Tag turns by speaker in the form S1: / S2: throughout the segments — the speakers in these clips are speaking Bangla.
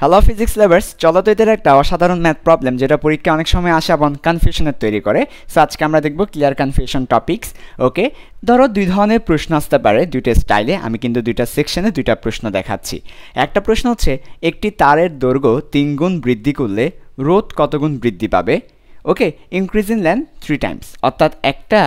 S1: হ্যালো ফিজিক্স লাভার্স, চলো তো এদের একটা অসাধারণ ম্যাথ প্রবলেম যেটা পরীক্ষা অনেক সময় আসে এবং কনফিউশনের তৈরি করে। সো আজকে আমরা দেখব ক্লিয়ার কনফিউশন টপিকস। ওকে, ধরো দুই ধরনের প্রশ্ন আসতে পারে দুইটা স্টাইলে। আমি কিন্তু দুইটা সেকশনে দুইটা প্রশ্ন দেখাচ্ছি। একটা প্রশ্ন হচ্ছে একটি তারের দৈর্ঘ্য 3 গুণ বৃদ্ধি করলে রোধ কত গুণ বৃদ্ধি পাবে। ওকে, ইনক্রিজ ইন লেন্থ 3 টাইমস, অর্থাৎ একটা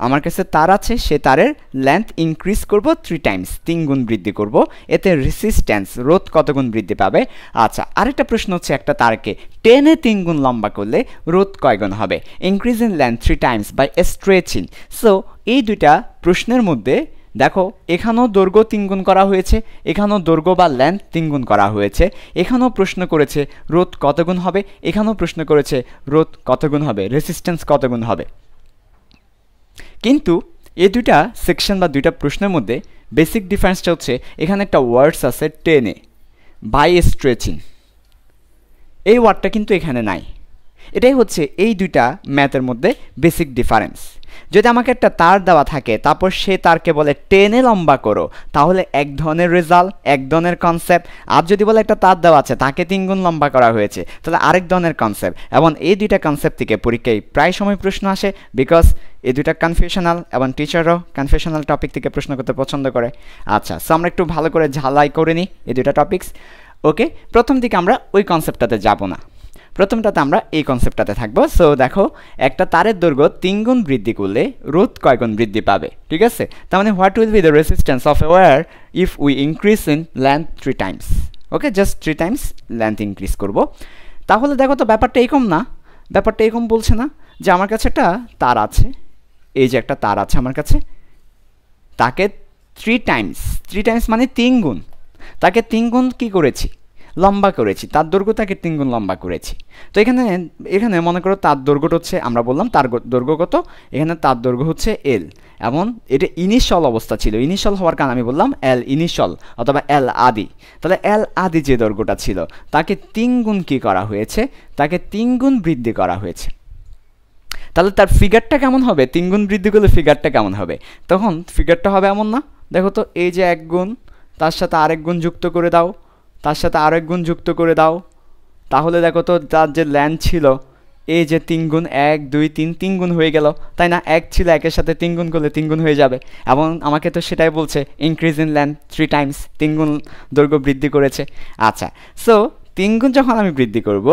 S1: আমার কাছে তার আছে, সে তারের লেন্থ ইনক্রিজ করব 3 টাইমস, 3 গুণ বৃদ্ধি করব, এতে রেসিস্ট্যান্স রোধ কত গুণ বৃদ্ধি পাবে। আচ্ছা, আরেকটা প্রশ্ন হচ্ছে একটা তারকে টেনে 3 গুণ লম্বা করলে রোধ কয় গুণ হবে। Increase in length 3 times by stretching. So এই দুইটা প্রশ্নের মধ্যে দেখো এখানেও দৈর্ঘ্য 3 গুণ করা হয়েছে, এখানেও দৈর্ঘ্য বা লেন্থ 3 গুণ করা হয়েছে। এখানেও প্রশ্ন করেছে রোধ কত গুণ হবে, এখানেও প্রশ্ন করেছে রোধ কত গুণ হবে, রেসিস্ট্যান্স কত গুণ হবে। কিন্তু এই দুইটা সেকশন বা দুইটা প্রশ্নের মধ্যে বেসিক ডিফারেন্সটা হচ্ছে এখানে একটা ওয়ার্ডস আছে টেনে বাই স্ট্রেচিং, এই ওয়ার্ডটা কিন্তু এখানে নাই। এটাই হচ্ছে এই দুইটা ম্যাথের মধ্যে বেসিক ডিফারেন্স। যদি আমাকে একটা তার দেওয়া থাকে, তারপর সে তারকে বলে টেনে লম্বা করো, তাহলে এক ধরনের রেজাল্ট, এক ধরনের কনসেপ্ট। আর যদি বলে একটা তার দেওয়া আছে, তাকে 3 গুণ লম্বা করা হয়েছে, তাহলে আরেক ধরনের কনসেপ্ট। এবং এই দুইটা কনসেপ্ট থেকে পরীক্ষায় প্রায় সময় প্রশ্ন আসে, বিকজ এই দুইটা কনফিউশনাল এবং টিচারও কনফিউশনাল টপিক থেকে প্রশ্ন করতে পছন্দ করে। আচ্ছা, সো আমরা একটু ভালো করে ঝালাই করে নিই এই দুইটা টপিকস। ওকে, প্রথম দিকে আমরা ওই কনসেপ্টটাতে যাব না, প্রথমটাতে আমরা এই কনসেপ্টটাতে থাকবো। সো দেখো, একটা তারের দৈর্ঘ্য 3 গুণ বৃদ্ধি করলে রোধ কয় গুণ বৃদ্ধি পাবে। ঠিক আছে, তার মানে what will be the resistance of a wire if we increase in length 3 times. Okay, just 3 times length increase করব। তাহলে দেখো তো ব্যাপারটা এরকম না, ব্যাপারটা এরকম বলছে না যে আমার কাছে একটা তার আছে, এই যে একটা তার আছে আমার কাছে, তাকে 3 টাইমস মানে 3 গুণ, তাকে 3 গুণ কী করেছি, লম্বা করেছি, তার দৈর্ঘ্য তাকে 3 গুণ লম্বা করেছি। তো এখানে মনে করো তার দৈর্ঘ্যটা হচ্ছে, আমরা বললাম তার দৈর্ঘ্য কত, এখানে তার দৈর্ঘ্য হচ্ছে এল, এবং এটা ইনিশিয়াল অবস্থা ছিল। ইনিশিয়াল হওয়ার কারণে আমি বললাম এল ইনিশিয়াল অথবা এল আদি। তাহলে এল আদি যে দৈর্ঘ্যটা ছিল, তাকে 3 গুণ কী করা হয়েছে, তাকে 3 গুণ বৃদ্ধি করা হয়েছে। তাহলে তার ফিগারটা কেমন হবে, 3 গুণ বৃদ্ধি করলে ফিগারটা কেমন হবে। তখন ফিগারটা হবে এমন না, দেখো তো এই যে 1 গুণ, তার সাথে আরেক গুণ যুক্ত করে দাও, তার সাথে আরেক গুণ যুক্ত করে দাও, তাহলে দেখো তো তার যে ল্যান্থ ছিল, এই যে 3 গুণ 1 2 3 3 গুণ হয়ে গেল, তাই না। 1 ছিল, 1-এর সাথে 3 গুণ করলে 3 গুণ হয়ে যাবে। এবং আমাকে তো সেটাই বলছে ইনক্রিজ ইন লেন্থ 3 টাইমস, 3 গুণ দৈর্ঘ্য বৃদ্ধি করেছে। আচ্ছা, সো 3 গুণ যখন আমি বৃদ্ধি করব,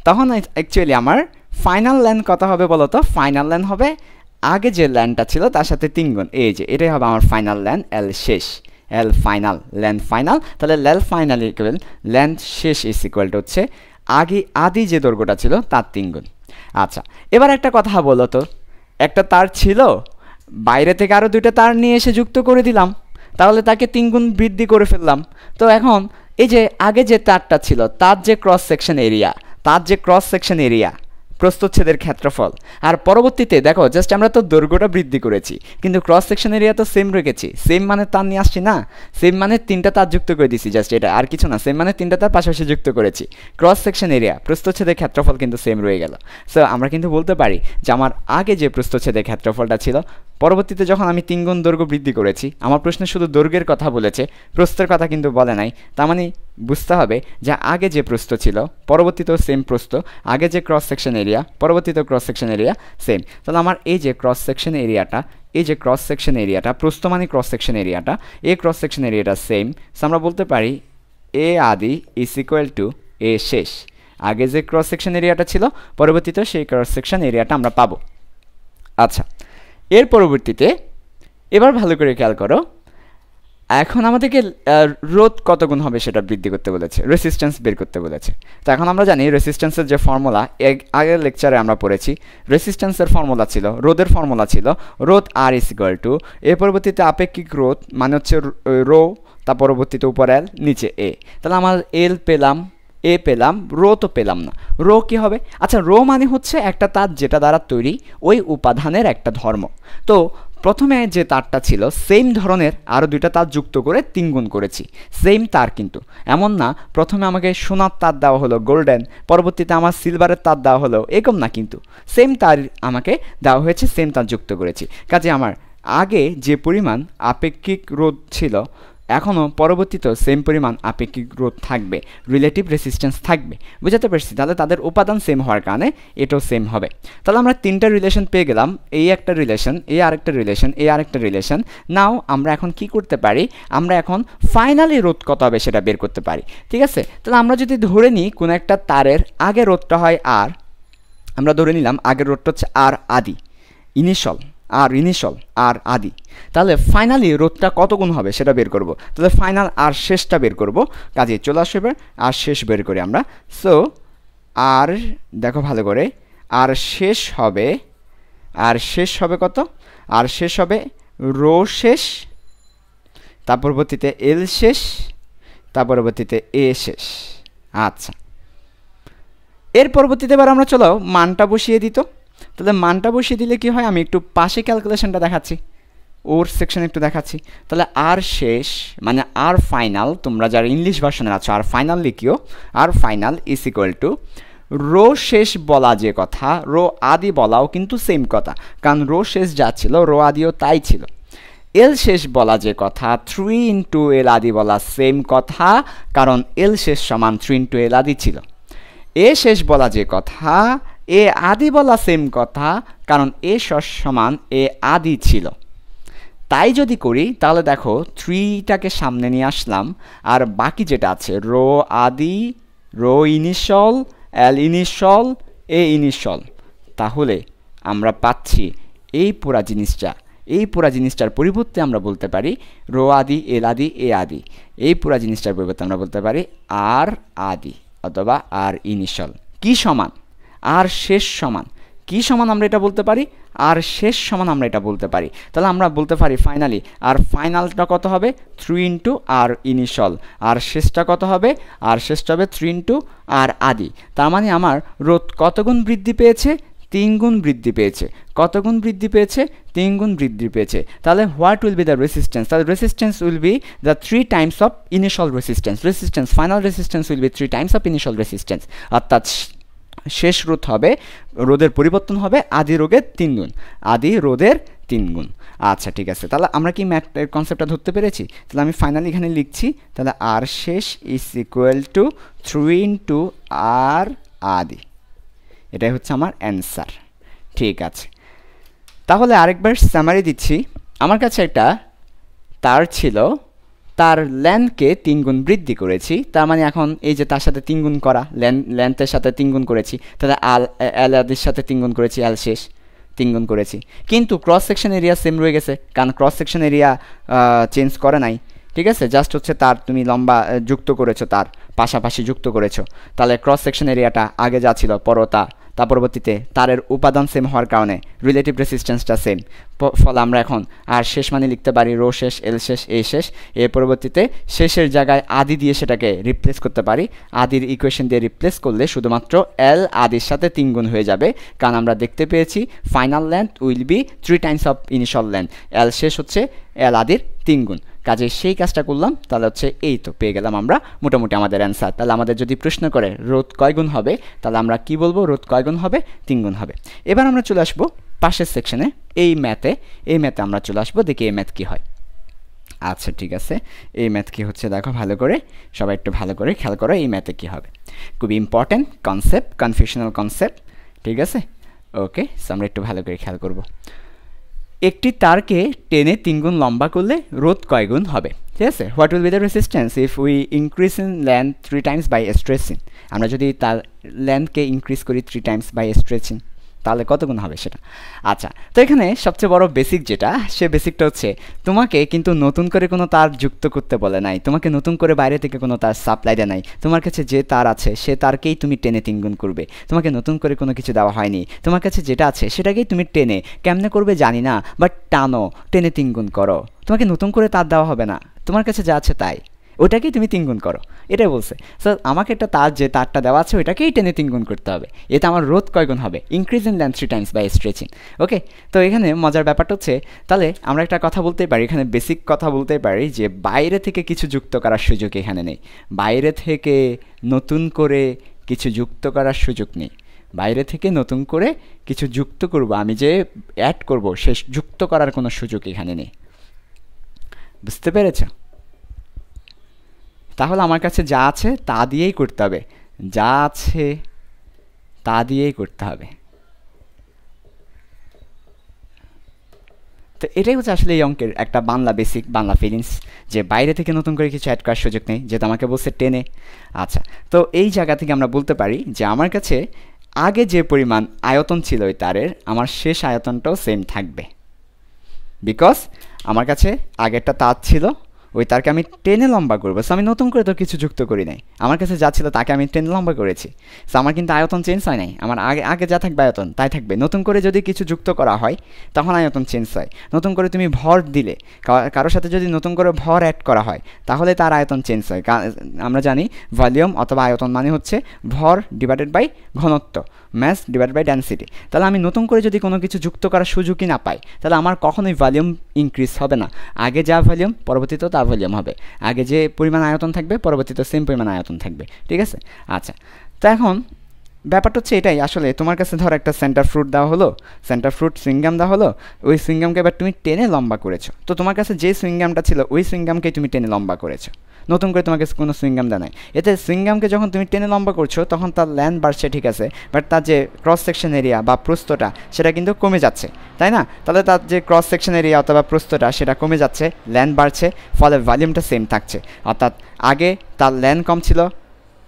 S1: তখন অ্যাকচুয়ালি আমার ফাইনাল লেন্থ কত হবে বলো তো। ফাইনাল লেন্থ হবে আগে যে ল্যান্থটা ছিল তার সাথে 3 গুণ, এই যে এটাই হবে আমার ফাইনাল লেন্থ, এল শেষ, এল ফাইনাল, লেন্থ ফাইনাল। তাহলে লেল ফাইনাল ইকুয়াল লেন্থ শেষ ইজ ইকুয়াল টু হচ্ছে আদি যে দৈর্ঘ্যটা ছিল তার 3 গুণ। আচ্ছা, এবার একটা কথা বলো তো, একটা তার ছিল, বাইরে থেকে আরও 2টা তার নিয়ে এসে যুক্ত করে দিলাম, তাহলে তাকে 3 গুণ বৃদ্ধি করে ফেললাম। তো এখন এই যে আগে যে তারটা ছিল, তার যে ক্রস সেকশন এরিয়া, প্রস্থচ্ছেদের ক্ষেত্রফল, আর পরবর্তীতে দেখো জাস্ট আমরা তো দৈর্ঘ্যটা বৃদ্ধি করেছি, কিন্তু ক্রস সেকশন এরিয়া তো সেম রেখেছি। সেম মানে তার নিয়ে আসছি না, সেম মানে 3টা তার যুক্ত করে দিছি, জাস্ট এটা আর কিছু না। সেম মানে 3টা তার পাশাপাশি যুক্ত করেছি। ক্রস সেকশন এরিয়া, প্রস্থচ্ছেদের ক্ষেত্রফল কিন্তু সেম রয়ে গেল। সো আমরা কিন্তু বলতে পারি যে আমার আগে যে প্রস্থচ্ছেদের ক্ষেত্রফলটা ছিল, পরবর্তীতে যখন আমি 3 গুণ দৈর্ঘ্য বৃদ্ধি করেছি, আমার প্রশ্নে শুধু দৈর্ঘ্যের কথা বলেছে, প্রস্থের কথা কিন্তু বলে নাই। তার মানে বুঝতে হবে যে আগে যে প্রস্থ ছিল, পরবর্তীতেও সেম প্রস্থ, আগে যে ক্রস সেকশন এরিয়া, পরবর্তীতেও ক্রস সেকশন এরিয়া সেম। তাহলে আমার এই যে ক্রস সেকশন এরিয়াটা, প্রস্থ মানে ক্রস সেকশন এরিয়াটা, এই ক্রস সেকশন এরিয়াটা সেম। সো আমরা বলতে পারি এ আদি ইজ ইকুয়াল টু এ শেষ। আগে যে ক্রস সেকশন এরিয়াটা ছিল, পরবর্তীতে সেই ক্রস সেকশন এরিয়াটা আমরা পাবো। আচ্ছা, এর পরবর্তীতে এবার ভালো করে খেয়াল করো, এখন আমাদেরকে রোধ কত গুণ হবে সেটা বৃদ্ধি করতে বলেছে, রেসিস্ট্যান্স বের করতে বলেছে। তো এখন আমরা জানি রেসিস্ট্যান্সের যে ফর্মুলা, আগের লেকচারে আমরা পড়েছি, রেসিস্ট্যান্সের ফর্মুলা ছিল, রোধের ফর্মুলা ছিল রোধ আর ইজ ইকুয়াল টু, এর পরবর্তীতে আপেক্ষিক রোধ মানে হচ্ছে রো, তার পরবর্তীতে উপর এল, নিচে এ। তাহলে আমার এল পেলাম, এ পেলাম, রো তো পেলাম না। রো কী হবে? আচ্ছা, রো মানে হচ্ছে একটা তার যেটা দ্বারা তৈরি ওই উপাদানের একটা ধর্ম। তো প্রথমে যে তারটা ছিল সেম ধরনের আরও 2টা তার যুক্ত করে 3 গুণ করেছি। সেম তার কিন্তু এমন না প্রথমে আমাকে সোনার তার দেওয়া হলো গোল্ডেন, পরবর্তীতে আমার সিলভারের তার দেওয়া হলো, এরকম না, কিন্তু সেম তার আমাকে দেওয়া হয়েছে, সেম তার যুক্ত করেছি। কাজে আমার আগে যে পরিমাণ আপেক্ষিক রোধ ছিল এখনও পরবর্তীতেও সেম পরিমাণ আপেক্ষিক রোধ থাকবে, রিলেটিভ রেসিস্ট্যান্স থাকবে। বুঝতে পারছি? তাহলে তাদের উপাদান সেম হওয়ার কারণে এটাও সেম হবে। তাহলে আমরা তিনটা রিলেশন পেয়ে গেলাম, এই একটা রিলেশন, এই আরেকটা রিলেশন, এই আরেকটা রিলেশন। নাও আমরা এখন কি করতে পারি, আমরা এখন ফাইনালি রোধ কত হবে সেটা বের করতে পারি। ঠিক আছে? তাহলে আমরা যদি ধরে নিই কোনো একটা তারের আগে রোধটা হয় আর, আমরা ধরে নিলাম আগের রোধটা হচ্ছে আর আদি, ইনিশিয়াল আর আদি। তাহলে ফাইনালি রোধটা কত গুণ হবে সেটা বের করব। তাহলে ফাইনাল আর শেষটা বের করব। কাজে চলে আসবে আর শেষ বের করি আমরা। সো আর দেখো ভালো করে, আর শেষ হবে কত? আর শেষ হবে রো শেষ, তার পরবর্তীতে এল শেষ, তার পরবর্তীতে এ শেষ। আচ্ছা, এর পরবর্তীতে এবার আমরা চলো মানটা বসিয়ে দিত। তাহলে মানটা বসিয়ে দিলে কি হয়, আমি একটু পাশে ক্যালকুলেশনটা দেখাচ্ছি, ওর সেকশন একটু দেখাচ্ছি। তাহলে আর শেষ মানে আর ফাইনাল, তোমরা যারা ইংলিশ ভার্সনে আছো আর ফাইনাল লিখিও, আর final is equal to rho শেষ বলা যে কথা, রো আদি বলাও কিন্তু সেম কথা, কারণ রো শেষ যা ছিল রো আদিও তাই ছিল। এল শেষ বলা যে কথা, 3 ইন্টু এল আদি বলা সেম কথা, কারণ এল শেষ সমান 3 ইন্টু এল আদি ছিল। এ শেষ বলা যে কথা, এ আদি বলা সেম কথা, কারণ এ সমান এ আদি ছিল। তাই যদি করি তাহলে দেখো 3টাকে সামনে নিয়ে আসলাম, আর বাকি যেটা আছে রো আদি, রো ইনিশিয়াল, এল ইনিশিয়াল, এ ইনিশিয়াল, তাহলে আমরা পাচ্ছি এই পুরা জিনিসটার পরিবর্তে আমরা বলতে পারি রো আদি, এল আদি, এ আদি। এই পুরা জিনিসটার পরিবর্তে আমরা বলতে পারি আর আদি অথবা আর ইনিশিয়াল। কি সমান? আর শেষ সমান। কি সমান আমরা এটা বলতে পারি? আর শেষ সমান আমরা এটা বলতে পারি। তাহলে আমরা বলতে পারি ফাইনালি, আর ফাইনালটা কত হবে? 3 ইন্টু আর ইনিশিয়াল। আর শেষটা কত হবে? আর শেষটা হবে 3 ইন্টু আর আদি। তার মানে আমার রোধ কত গুণ বৃদ্ধি পেয়েছে? 3 গুণ বৃদ্ধি পেয়েছে। কত গুণ বৃদ্ধি পেয়েছে? 3 গুণ বৃদ্ধি পেয়েছে। তাহলে what will be the resistance? তাহলে resistance will be the 3 times of initial resistance. Final resistance will be 3 times of initial resistance. অর্থাৎ শেষ রোধ হবে, রোধের পরিবর্তন হবে আদি রোধের 3 গুণ, আদি রোধের 3 গুণ। আচ্ছা ঠিক আছে, তাহলে আমরা কি ম্যাথের কনসেপ্টটা ধরতে পেরেছি? তাহলে আমি ফাইনালি এখানে লিখছি, তাহলে আর শেষ is equal two 3 into R আদি। এটাই হচ্ছে আমার অ্যান্সার। ঠিক আছে, তাহলে আরেকবার সামারি দিচ্ছি। আমার কাছে একটা তার ছিল, তার লেন্থকে 3 গুণ বৃদ্ধি করেছি, তার মানে এখন এই যে তার সাথে 3 গুণ করা, লেন্থের সাথে 3 গুণ করেছি, তাহলে এল আদির সাথে 3 গুণ করেছি, এল শেষ 3 গুণ করেছি, কিন্তু ক্রস সেকশন এরিয়া সেম রয়ে গেছে, কারণ ক্রস সেকশন এরিয়া চেঞ্জ করে নাই। ঠিক আছে, জাস্ট হচ্ছে তার তুমি লম্বা যুক্ত করেছো, তার পাশাপাশি যুক্ত করেছো, তাহলে ক্রস সেকশন এরিয়াটা আগে যা ছিল পরতা, তার পরবর্তীতে তারের উপাদান সেম হওয়ার কারণে রিলেটিভ রেসিস্ট্যান্সটা সেম, ফলে আমরা এখন আর শেষ মানে লিখতে পারি রো শেষ, এল শেষ, এ শেষ। এর পরবর্তীতে শেষের জায়গায় আদি দিয়ে সেটাকে রিপ্লেস করতে পারি, আদির ইকুয়েশন দিয়ে রিপ্লেস করলে শুধুমাত্র এল আদির সাথে 3 গুণ হয়ে যাবে, কারণ আমরা দেখতে পেয়েছি final length will be 3 times of initial length, L শেষ হচ্ছে এল আদির 3 গুণ। কাজে সেই কাজটা করলাম, তাহলে হচ্ছে এই তো পেয়ে গেলাম আমরা মোটামুটি আমাদের অ্যান্সার। তাহলে আমাদের যদি প্রশ্ন করে রোধ কয় গুণ হবে, তাহলে আমরা কি বলবো? রোধ কয় গুণ হবে? 3 গুণ হবে। এবার আমরা চলে আসবো পাশের সেকশনে, এই ম্যাথে আমরা চলে আসবো, দেখি এই ম্যাথ কী হয়। আচ্ছা ঠিক আছে, এই ম্যাথ কী হচ্ছে দেখো ভালো করে, সবাই একটু ভালো করে খেয়াল করো এই ম্যাথে কী হবে। খুবই ইম্পর্ট্যান্ট কনসেপ্ট, কনফিউশনাল কনসেপ্ট। ঠিক আছে, ওকে, সো আমরা একটু ভালো করে খেয়াল করবো। একটি তারকে টেনে 3 গুণ লম্বা করলে রোধ কয় গুণ হবে? ঠিক আছে, what will be the resistance if we increase in length 3 times by stretching? আমরা যদি তার লেন্থকে ইনক্রিজ করি 3 টাইমস বাই স্ট্রেচিং, তাহলে কত গুণ হবে সেটা। আচ্ছা, তো এখানে সবচেয়ে বড় বেসিক যেটা, সে বেসিকটা হচ্ছে তোমাকে কিন্তু নতুন করে কোনো তার যুক্ত করতে বলে নাই, তোমাকে নতুন করে বাইরে থেকে কোনো তার সাপ্লাই দেয় নাই। তোমার কাছে যে তার আছে সে তারকেই তুমি টেনে 3 গুণ করবে, তোমাকে নতুন করে কোনো কিছু দেওয়া হয়নি। তোমার কাছে যেটা আছে সেটাকেই তুমি টেনে, কেমনে করবে জানি না, বাট টানো, টেনে 3 গুণ করো। তোমাকে নতুন করে তার দেওয়া হবে না, তোমার কাছে যা আছে তাই, ওটাকেই তুমি 3 গুণ করো, এটাই বলছে। সো আমাকে একটা তার, যে তারটা দেওয়া আছে ওইটাকেই টেনে 3 গুণ করতে হবে। এতে আমার রোধ কয় গুণ হবে? Increase in length 3 times by stretching. Okay, তো এখানে মজার ব্যাপারটা হচ্ছে, তাহলে আমরা একটা কথা বলতেই পারি, এখানে বেসিক কথা বলতেই পারি যে বাইরে থেকে কিছু যুক্ত করার সুযোগ এখানে নেই, বাইরে থেকে নতুন করে কিছু যুক্ত করার সুযোগ নেই। বাইরে থেকে নতুন করে কিছু যুক্ত করব, আমি যে অ্যাড করব সে যুক্ত করার কোনো সুযোগ এখানে নেই। বুঝতে পেরেছ? তাহলে আমার কাছে যা আছে তা দিয়েই করতে হবে, যা আছে তা দিয়েই করতে হবে। তো এটাই হচ্ছে আসলে এই অঙ্কের একটা বাংলা বেসিক বাংলা ফিলিংস, যে বাইরে থেকে নতুন করে কিছু অ্যাড করার সুযোগ নেই, যেহেতু আমাকে বলছে 10-এ। আচ্ছা, তো এই জায়গা থেকে আমরা বলতে পারি যে আমার কাছে আগে যে পরিমাণ আয়তন ছিল ওই তারের, আমার শেষ আয়তনটাও সেম থাকবে, বিকজ আমার কাছে আগেরটা তার ছিল, ওই তারকে আমি 10-এ লম্বা করবো। সো আমি নতুন করে তো কিছু যুক্ত করি নাই, আমার কাছে যা ছিল তাকে আমি 10 লম্বা করেছি। সো আমার কিন্তু আয়তন চেঞ্জ হয় নাই, আমার আগে যা থাকবে আয়তন তাই থাকবে। নতুন করে যদি কিছু যুক্ত করা হয় তখন আয়তন চেঞ্জ হয়। নতুন করে তুমি ভর দিলে, কারোর সাথে যদি নতুন করে ভর অ্যাড করা হয় তাহলে তার আয়তন চেঞ্জ হয়। আমরা জানি ভলিউম অথবা আয়তন মানে হচ্ছে ভর ডিভাইডেড বাই ঘনত্ব, ম্যাস ডিভাইড বাই ডেনসিটি। তাহলে আমি নতুন করে যদি কোনো কিছু যুক্ত করার সুযোগই না পাই, তাহলে আমার কখনোই ভলিউম ইনক্রিজ হবে না। আগে যা ভলিউম পরবর্তীতেও তা ভলিউম হবে, আগে যে পরিমাণ আয়তন থাকবে পরবর্তীতে সেম পরিমাণ আয়তন থাকবে, ঠিক আছে। আচ্ছা, তো এখন ব্যাপারটা হচ্ছে এটাই, আসলে তোমার কাছে ধর একটা সেন্টার ফ্রুট দেওয়া হলো, সেন্টার ফ্রুট সুইংগাম দেওয়া হলো, ওই সুইংগামকে এবার তুমি 10-এ লম্বা করেছো। তো তোমার কাছে যে সুইংগামটা ছিল ওই সুইংগামকেই তুমি 10-এ লম্বা করেছো, নতুন করে তোমাকে কোনো সুইংগাম দেয় নাই। এতে সুইংগামকে যখন তুমি 10-এ লম্বা করছো তখন তার লেন্থ বাড়ছে, ঠিক আছে, বাট তার যে ক্রস সেকশন এরিয়া বা প্রস্থটা সেটা কিন্তু কমে যাচ্ছে, তাই না? তাহলে তার যে ক্রস সেকশন এরিয়া অথবা প্রস্থটা সেটা কমে যাচ্ছে, লেন্থ বাড়ছে, ফলে ভলিউমটা সেম থাকছে। অর্থাৎ আগে তার লেন্থ কম ছিল,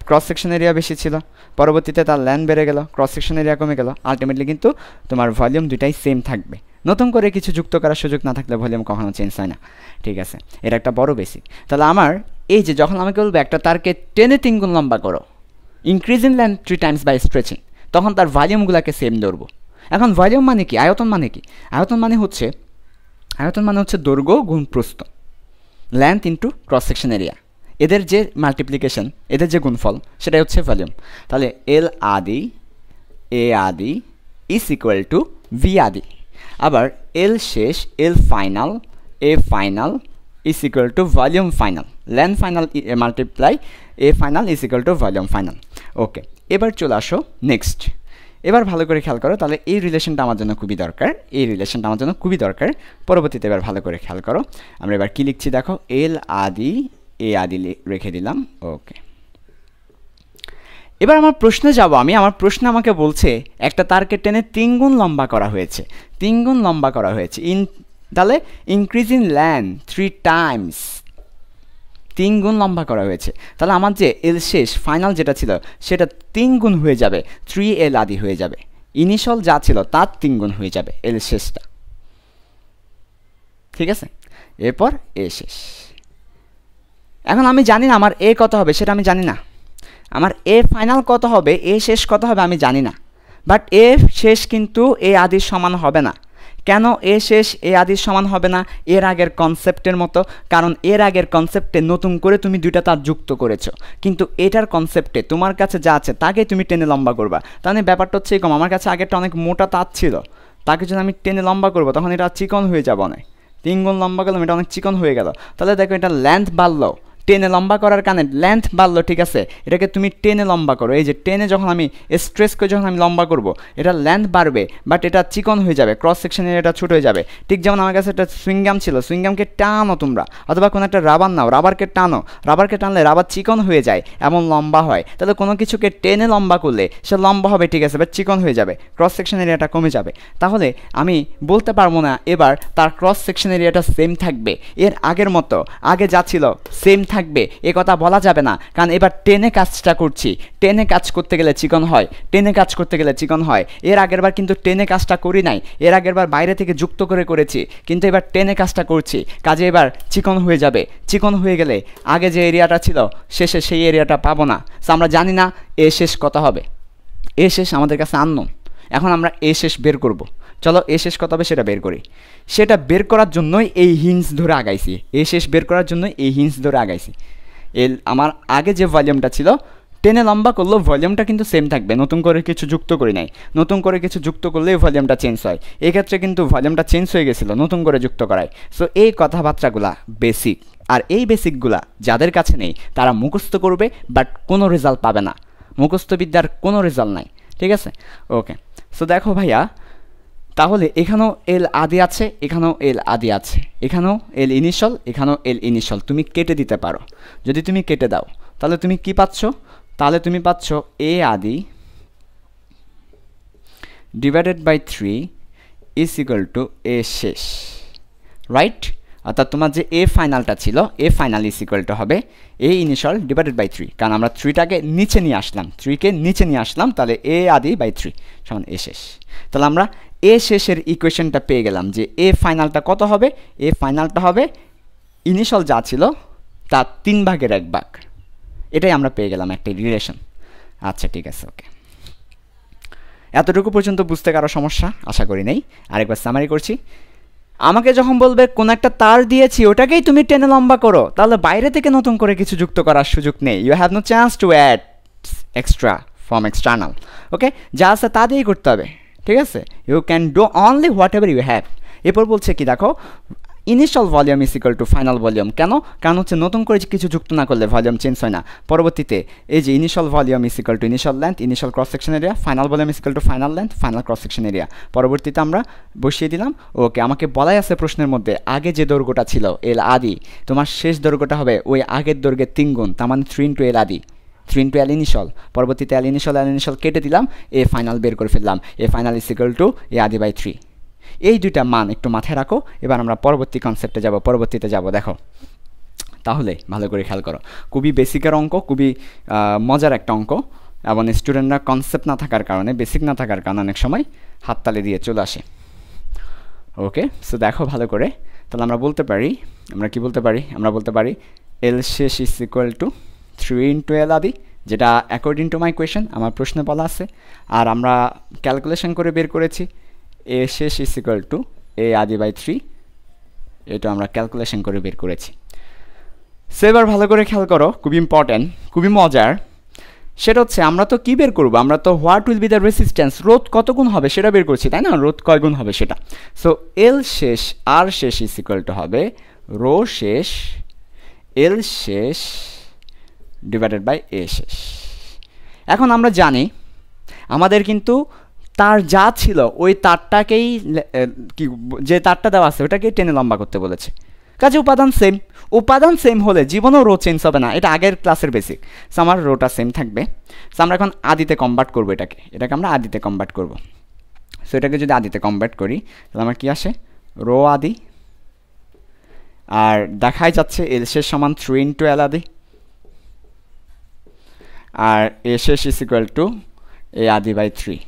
S1: ক্রস সেকশন এরিয়া বেশি ছিল, পরবর্তীতে তার লেন্থ বেড়ে গেল, ক্রস সেকশন এরিয়া কমে গেল, আলটিমেটলি কিন্তু তোমার ভলিউম দুটাই সেম থাকবে। নতুন করে কিছু যুক্ত করার সুযোগ না থাকলে ভলিউম কখনো চেঞ্জ হয় না, ঠিক আছে। এটা একটা বড় বেসিক। তাহলে আমার এই যে যখন আমাকে বলবে একটা তারকে 10-এ 3 গুণ লম্বা করো, increase in length 3 times by stretching, তখন তার ভলিউমগুলোকে সেম ধরবো। এখন ভলিউম মানে কি, আয়তন মানে কি? আয়তন মানে হচ্ছে দৈর্ঘ্য গুণ প্রস্থ, length into cross section area, এদের যে মাল্টিপ্লিকেশন, এদের যে গুণফল, সেটাই হচ্ছে ভলিউম। তাহলে এল আদি এ আদি ইজ ইকুয়াল টু ভি আদি, আবার এল শেষ L final A final is equal to volume final, length final multiply A final is equal to volume final. Okay, এবার চলে আসো নেক্সট। এবার ভালো করে খেয়াল করো, তাহলে এই রিলেশনটা আমার জন্য খুবই দরকার, পরবর্তীতে এবার ভালো করে খেয়াল করো। আমরা এবার কী লিখছি দেখো, এল আদি এ আদি রেখে দিলাম। ওকে, এবার আমার প্রশ্নে যাব আমি। আমার প্রশ্ন আমাকে বলছে একটা তারকে 10-এ 3 গুণ লম্বা করা হয়েছে, তাহলে ইনক্রিজ ইন লেন্থ 3 টাইমস, 3 গুণ লম্বা করা হয়েছে। তাহলে আমার যে এল শেষ ফাইনাল যেটা ছিল সেটা 3 গুণ হয়ে যাবে, 3L আদি হয়ে যাবে, ইনিশিয়াল যা ছিল তার 3 গুণ হয়ে যাবে এল শেষটা, ঠিক আছে। এরপর এ শেষ। এখন আমি জানি না আমার এ কত হবে, সেটা আমি জানি না। আমার এ ফাইনাল কত হবে, এ শেষ কত হবে আমি জানি না। বাট এ শেষ কিন্তু এ আদির সমান হবে না। কেন এ শেষ এ আদির সমান হবে না? এর আগের কনসেপ্টের মতো, কারণ এর আগের কনসেপ্টে নতুন করে তুমি দুইটা তার যুক্ত করেছো, কিন্তু এটার কনসেপ্টে তোমার কাছে যা আছে তাকে তুমি 10-এ লম্বা করবা। তাহলে ব্যাপারটা হচ্ছে এরকম, আমার কাছে আগেরটা অনেক মোটা তার ছিল, তাকে যদি আমি 10-এ লম্বা করবো তখন এটা চিকন হয়ে যাবে অনেক, 3 গুণ লম্বা করলাম, এটা অনেক চিকন হয়ে গেল। তাহলে দেখো এটা লেন্থ বাড়লো, 10-এ লম্বা করার কারণে লেন্থ বাড়লো, ঠিক আছে। এটাকে তুমি 10-এ লম্বা করো, এই যে 10-এ যখন আমি স্ট্রেস করে যখন আমি লম্বা করব, এটা লেন্থ বাড়বে, বাট এটা চিকন হয়ে যাবে, ক্রস সেকশনের এটা ছোট হয়ে যাবে। ঠিক যেমন আমার কাছে একটা সুইংগাম ছিল, সুইংগামকে টানো তোমরা, অথবা কোনো একটা রাবার নাও, রাবারকে টানলে রাবার চিকন হয়ে যায় এমন লম্বা হয়। তাহলে কোনো কিছুকে 10-এ লম্বা করলে সে লম্বা হবে, ঠিক আছে, বাট চিকন হয়ে যাবে, ক্রস সেকশন এরিয়াটা কমে যাবে। তাহলে আমি বলতে পারবো না এবার তার ক্রস সেকশন এরিয়াটা সেম থাকবে, এর আগের মতো আগে যা ছিল সেম থাকবে, এ কথা বলা যাবে না। কারণ এবার 10-এ কাজটা করছি, 10-এ কাজ করতে গেলে চিকন হয়, এর আগের বার কিন্তু 10-এ কাজটা করি নাই, এর আগের বার বাইরে থেকে যুক্ত করেছি, কিন্তু এবার 10-এ কাজটা করছি, কাজে এবার চিকন হয়ে যাবে। চিকন হয়ে গেলে আগে যে এরিয়াটা ছিল শেষে সেই এরিয়াটা পাবো না। সো আমরা জানি না এ শেষ কত হবে, এ শেষ আমাদের কাছে আননোন। এখন আমরা এ শেষ বের করব, চলো এ শেষ কত হবে সেটা বের করি। সেটা বের করার জন্যই এই হিন্স ধরে আগাইছি, এ শেষ বের করার জন্য এই হিন্স ধরে আগাইছি। আমার আগে যে ভলিউমটা ছিল 10-এ লম্বা করলেও ভলিউমটা কিন্তু সেম থাকবে, নতুন করে কিছু যুক্ত করি নাই। নতুন করে কিছু যুক্ত করলেই ভলিউমটা চেঞ্জ হয়, এক্ষেত্রে কিন্তু ভলিউমটা চেঞ্জ হয়ে গেছিলো নতুন করে যুক্ত করায়। সো এই কথাবার্তাগুলা বেসিক, আর এই বেসিকগুলা যাদের কাছে নেই তারা মুখস্থ করবে, বাট কোনো রেজাল্ট পাবে না, মুখস্থ বিদ্যার কোনো রেজাল্ট নাই, ঠিক আছে। ওকে, সো দেখো ভাইয়া, তাহলে এখানেও এল আদি আছে, এখানেও এল আদি আছে, এখানেও এল ইনিশিয়াল, এখানেও এল ইনিশিয়াল। তুমি কেটে দিতে পারো। যদি তুমি কেটে দাও তাহলে তুমি কি পাচ্ছ? তাহলে তুমি পাচ্ছ এ আদি divided by 3 is equal to A শেষ, রাইট? অর্থাৎ তোমার যে এ ফাইনালটা ছিল, A final is equal to হবে এ ইনিশিয়াল ডিভাইডেড বাই 3, কারণ আমরা 3টাকে নিচে নিয়ে আসলাম, 3কে নিচে নিয়ে আসলাম, তাহলে এ আদি বাই 3 সমান এ শেষ। তাহলে আমরা এ শেষের ইকুয়েশনটা পেয়ে গেলাম যে এ ফাইনালটা কত হবে? এ ফাইনালটা হবে ইনিশিয়াল যা ছিল তার 3/1 এটাই আমরা পেয়ে গেলাম একটা রিলেশন। আচ্ছা ঠিক আছে, ওকে। এতটুকু পর্যন্ত বুঝতে কারো সমস্যা আশা করি নেই। আরেকবার সামারি করছি। আমাকে যখন বলবে কোন একটা তার দিয়েছি ওটাকেই তুমি টেনে লম্বা করো, তাহলে বাইরে থেকে নতুন করে কিছু যুক্ত করার সুযোগ নেই। You have no chance to add extra from external. Okay, যা আছে তা দিয়েই করতে হবে, ঠিক আছে? You can do only what ever you have. এরপর বলছে কি দেখো, initial volume is equal to final volume. কেন? কারণ হচ্ছে নতুন করে কিছু যুক্ত না করলে ভলিউম চেঞ্জ হয় না। পরবর্তীতে এই যে initial volume is equal two initial length, initial cross section area, final volume is equal to final length, final cross section area. পরবর্তীতে আমরা বসিয়ে দিলাম। ওকে, আমাকে বলাই আছে প্রশ্নের মধ্যে আগে যে দৈর্ঘ্যটা ছিল এল আদি, তোমার শেষ দৈর্ঘ্যটা হবে ওই আগের দৈর্ঘ্যের 3 গুণ, তার মানে 3 ইন্টু এল আদি, 3 ইন্টু এল ইনিশিয়াল। পরবর্তীতে এল ইনিশিয়াল কেটে দিলাম, এ ফাইনাল বের করে ফেললাম। এ ফাইনাল ইজ ইকুয়াল টু এ আদি বাই 3। এই দুইটা মান একটু মাথায় রাখো। এবার আমরা পরবর্তী কনসেপ্টে যাব, পরবর্তীতে যাব। দেখো তাহলে ভালো করে খেয়াল করো, খুবই বেসিকের অঙ্ক, খুবই মজার একটা অঙ্ক, এবং স্টুডেন্টরা কনসেপ্ট না থাকার কারণে, বেসিক না থাকার কারণে অনেক সময় হাততালি দিয়ে চলে আসে। ওকে, সো দেখো ভালো করে। তাহলে আমরা বলতে পারি, আমরা কি বলতে পারি? আমরা বলতে পারি এল শেষ is equal two 3 into L আদি, যেটা অ্যাকর্ডিং টু মাই কোয়েশন আমার প্রশ্নে বলা আছে, আর আমরা ক্যালকুলেশন করে বের করেছি এ শেষ ইজ ইকুয়াল টু এ আদি বাই 3। এটা আমরা ক্যালকুলেশন করে বের করেছি। সো এবার ভালো করে খেয়াল করো, খুবই ইম্পর্ট্যান্ট, খুবই মজার। সেটা হচ্ছে আমরা তো কী বের করবো? আমরা তো what will be the resistance, রোধ কত গুণ হবে সেটা বের করছি, তাই না? রোধ কয় গুণ হবে সেটা। সো এল শেষ আর শেষ ইজ ইকুয়াল টু হবে রো শেষ এল শেষ ডিভাইডেড বাই এ শেষ। এখন আমরা জানি আমাদের কিন্তু তার যা ছিল ওই তারটাকেই, কি যে তারটা দেওয়া আছে ওটাকেই টেনে লম্বা করতে বলেছে। কাজে উপাদান সেম হলে জীবনেও রো চেঞ্জ হবে না, এটা আগের ক্লাসের বেসিক। সো আমার রোটা সেম থাকবে। সো আমরা এখন আদিতে কনভার্ট করবো, এটাকে আমরা আদিতে কনভার্ট করব। সো এটাকে যদি আদিতে কনভার্ট করি তাহলে আমার কি আসে? রো আদি, আর দেখাই যাচ্ছে এল শেষ সমান 3 ইন্টু এল আদি, আর এ শেষ ইজ ইকুয়াল টু এ আদি বাই 3।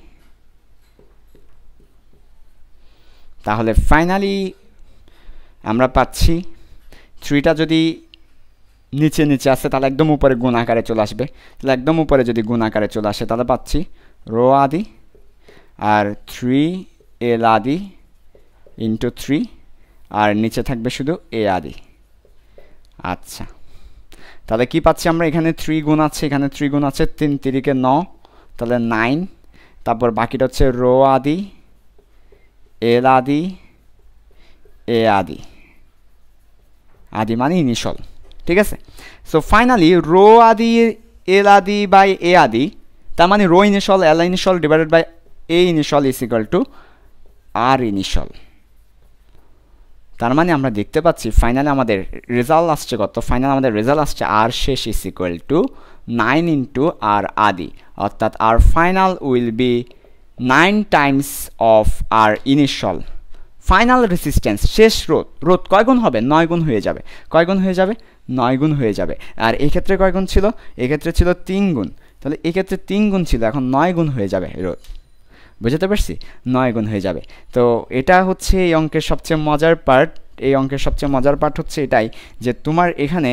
S1: তাহলে ফাইনালি আমরা পাচ্ছি 3টা যদি নিচে নিচে আসে তাহলে একদম উপরে গুণ আকারে চলে আসবে। তাহলে একদম উপরে যদি গুণ আকারে চলে আসে তাহলে পাচ্ছি রো আদি আর 3 এল আদি ইন্টু 3, আর নিচে থাকবে শুধু এ আদি। আচ্ছা, তাহলে কি পাচ্ছি আমরা? এখানে 3 গুণ আছে, এখানে 3 গুণ আছে, 3 3কে 9, তাহলে 9। তারপর বাকিটা হচ্ছে রো আদি এল আদি এ আদি, আদি মানে ইনিশিয়াল, ঠিক আছে? সো ফাইনালি রো আদি এল আদি বাই এ আদি, তার মানে rho initial L initial divided by A initial is equal to R initial. তার মানে আমরা দেখতে পাচ্ছি ফাইনালি আমাদের রেজাল্ট আসছে কত? ফাইনাল আমাদের রেজাল্ট আসছে আর শেষ is equal to 9 into R আদি, অর্থাৎ R final will be 9 times of R initial. Final resistance, শেষ রোধ কয় গুণ হবে? 9 গুণ হয়ে যাবে। কয় গুণ হয়ে যাবে? 9 গুণ হয়ে যাবে। আর এক্ষেত্রে কয় গুণ ছিল? এক্ষেত্রে ছিল 3 গুণ। তাহলে এক্ষেত্রে 3 গুণ ছিল, এখন 9 গুণ হয়ে যাবে রোধ। বুঝতে পারছি? 9 গুণ হয়ে যাবে। তো এটা হচ্ছে এই অঙ্কের সবচেয়ে মজার পার্ট। এই অঙ্কের সবচেয়ে মজার পার্ট হচ্ছে এটাই যে তোমার এখানে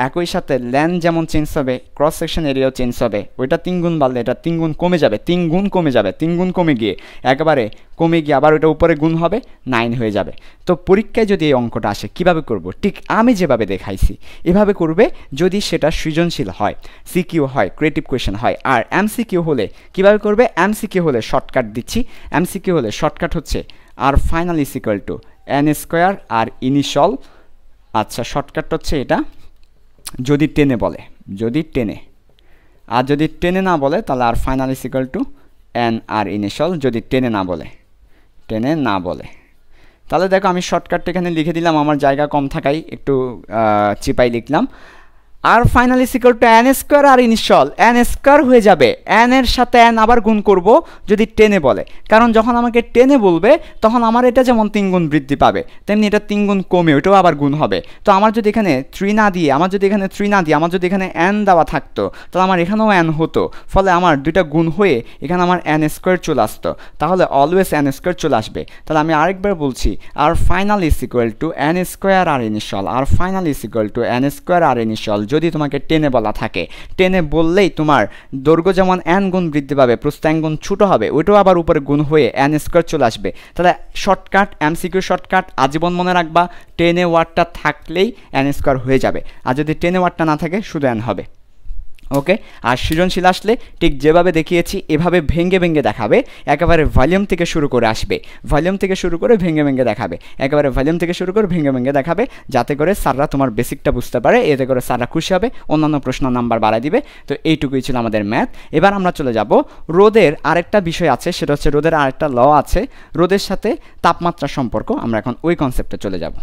S1: একই সাথে লেন্থ যেমন চেঞ্জ হবে, ক্রস সেকশন এরিয়াও চেঞ্জ হবে। ওইটা 3 গুণ বাড়লে এটা 3 গুণ কমে যাবে, 3 গুণ কমে যাবে, 3 গুণ কমে গিয়ে একেবারে কমে গিয়ে আবার ওইটা উপরে গুণ হবে, 9 হয়ে যাবে। তো পরীক্ষায় যদি এই অঙ্কটা আসে কীভাবে করব? ঠিক আমি যেভাবে দেখাইছি এভাবে করবে, যদি সেটা সৃজনশীল হয়, সিকিউ হয়, ক্রিয়েটিভ কোয়েশ্চেন হয়। আর এমসিকিউ হলে কীভাবে করবে? এমসিকিউ হলে শর্টকাট দিচ্ছি। এমসিকিউ হলে শর্টকাট হচ্ছে R final is equal to N square R initial. আচ্ছা, শর্টকাটটা হচ্ছে এটা, যদি টেনে বলে, যদি টেনে, আর যদি টেনে না বলে তাহলে R final is equal to N R initial, যদি টেনে না বলে। টেনে না বলে। তাহলে দেখো আমি শর্টকাটটা এখানে লিখে দিলাম, আমার জায়গা কম থাকায় একটু চিপাই লিখলাম। R final is equal to N square R initial, N square হয়ে যাবে, এন এর সাথে এন আবার গুণ করব যদি টেনে বলে, কারণ যখন আমাকে টেনে বলবে তখন আমার এটা যেমন 3 গুণ বৃদ্ধি পাবে তেমনি এটা 3 গুণ কমে ওইটাও আবার গুণ হবে। তো আমার যদি এখানে 3 না দিয়ে আমার যদি এখানে এন দেওয়া থাকতো তাহলে আমার এখানেও এন হতো, ফলে আমার দুইটা গুণ হয়ে এখানে আমার এন স্কোয়ার চলে আসতো, তাহলে অলওয়েজ এন স্কোয়ার চলে আসবে। তাহলে আমি আরেকবার বলছি, R final is equal to N square R initial, R final is equal to N square R initial যদি তোমাকে টেনে বলা থাকে। টেনে বললেই তোমার দৈর্ঘ্য যেমন এন গুণ বৃদ্ধি পাবে, প্রস্থ এন গুণ ছোটো হবে, ওইটাও আবার উপরে গুণ হয়ে এন স্কোয়ার চলে আসবে। তাহলে শর্টকাট, এমসিকিউ শর্টকাট আজীবন মনে রাখবা, টেনে ওয়ার্ডটা থাকলেই এন স্কোয়ার হয়ে যাবে, আর যদি টেনে ওয়ার্ডটা না থাকে শুধু এন হবে। ওকে, আর সৃজনশীল আসলে ঠিক যেভাবে দেখিয়েছি এভাবে ভেঙে ভেঙে দেখাবে, একেবারে ভলিউম থেকে শুরু করে আসবে, ভলিউম থেকে শুরু করে ভেঙে ভেঙে দেখাবে, একেবারে ভলিউম থেকে শুরু করে ভেঙে ভেঙে দেখাবে, যাতে করে স্যাররা তোমার বেসিকটা বুঝতে পারে, এতে করে স্যাররা খুশি হবে, অন্যান্য প্রশ্ন নাম্বার বাড়ায় দিবে। তো এইটুকুই ছিল আমাদের ম্যাথ। এবার আমরা চলে যাব রোদের আরেকটা বিষয় আছে, সেটা হচ্ছে রোদের আরেকটা ল আছে, রোদের সাথে তাপমাত্রা সম্পর্ক। আমরা এখন ওই কনসেপ্টে চলে যাব।